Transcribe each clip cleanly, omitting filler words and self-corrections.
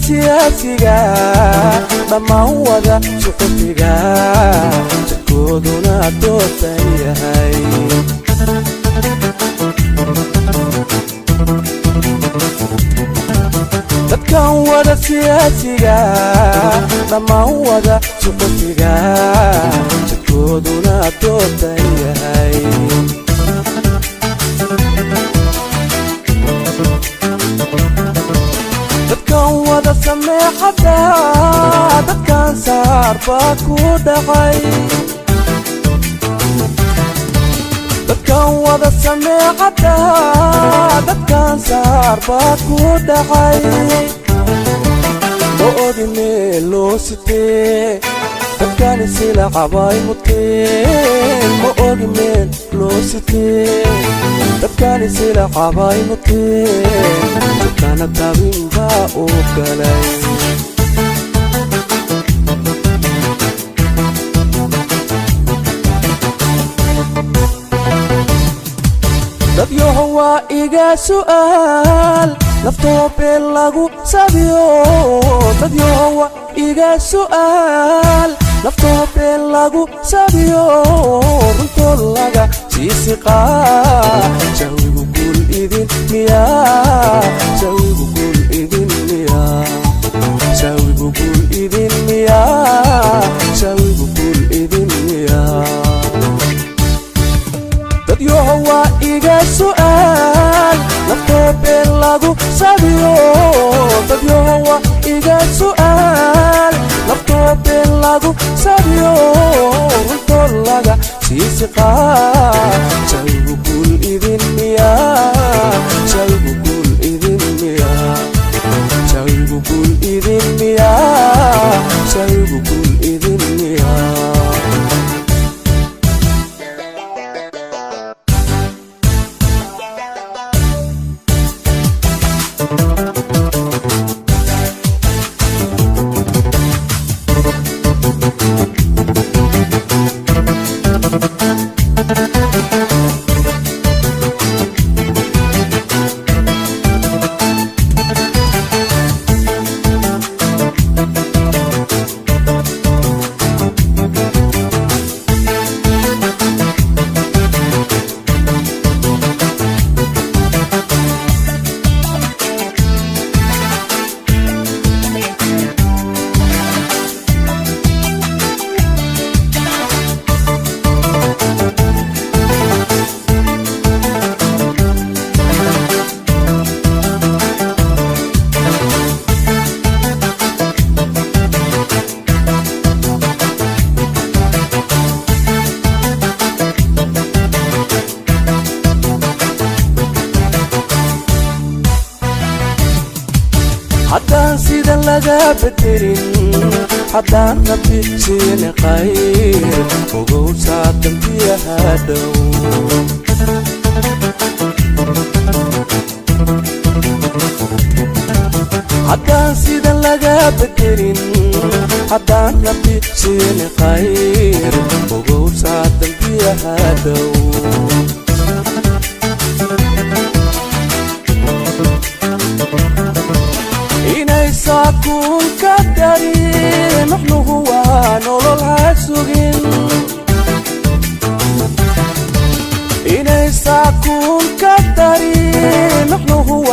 siyaasiga dhammaan wada suxufiga jidkooduna toosan yahay dadkan wada siyaasiga dhammaan wada suxufiga jidkooduna toosan yahay dadkan wada sameexada dadkan saarba ku dhaqay dadkan wada sameexada dadkan saarba ku dhaqay ma ogi meel loo sitee dadkan isila cabay muteen ma ogi meel loo sitee dadkan isila cabay muteen dadkana tabin baa u galay dad yohowa iga su'aal naftoo been lagu sabiyo dad yohowa iga su'aal naftoo been lagu sabiyo runtoo laga sii siqaa jawigu guul idin miyaa jawigu guul idin miyaa jawigu guul idin miyaa jawigu guul idin miyaa dad yohowa iga su'aal naftoo been lagu sabiyo dad yohowa iga su'aal naftoo been lagu sabiyo runtoo laga sii siqaa jawigu guul idin miyaa jawigu guul idin miyaa jawigu guul idin miyaa jawigu guul idin miyaa haddaan sida laga bedelin haddaan rabbi siina khayr ogow saadambiyaha dhow haddaan sida laga bedelin haddaan rabbi siina khayr ogow saadambiyaha dhow ساكون كدري نحن هو نولل هاسوغين إني ساكون كدري نحن هو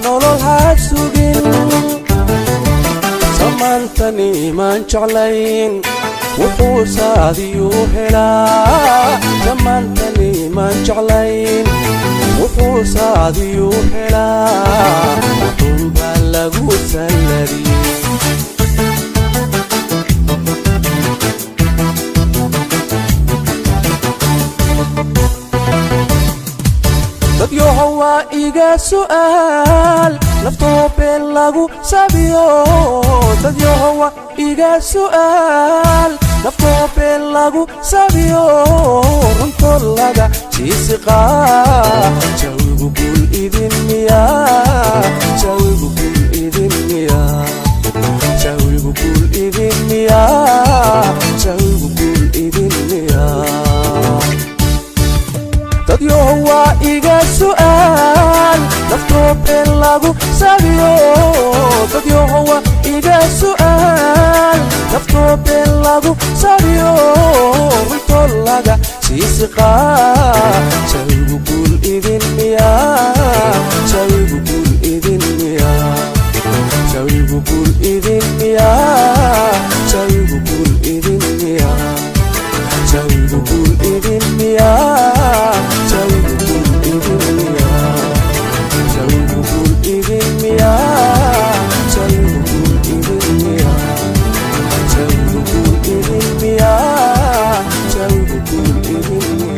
نولل هاسوغين سمانتني من جعلين وحوس هذه هلا سمانتني من جعلين وحوس هذه هلا lagu salari dad yohowa iga su'aal naftoo been lagu sabiyo dad yohowa iga su'aal naftoo been lagu sabiyo runtoo laga sii siqaa jawigu guul idin miyaa jawigu guul idin miyaa jawigu guul idin miyaa jawigu guul idin miyaa dad yohowa iga su'aal naftoo been lagu sabiyo dad yohowa nolol laga sii siqaa jawigu guul idin miyaa jawigu guul idin miyaa jawigu guul idin miyaa jawigu guul idin miyaa jawigu guul idin miyaa jawigu guul idin miyaa jawigu guul idin miyaa jawigu guul idin miyaa jawigu guul idin miyaa jawigu guul idin miyaa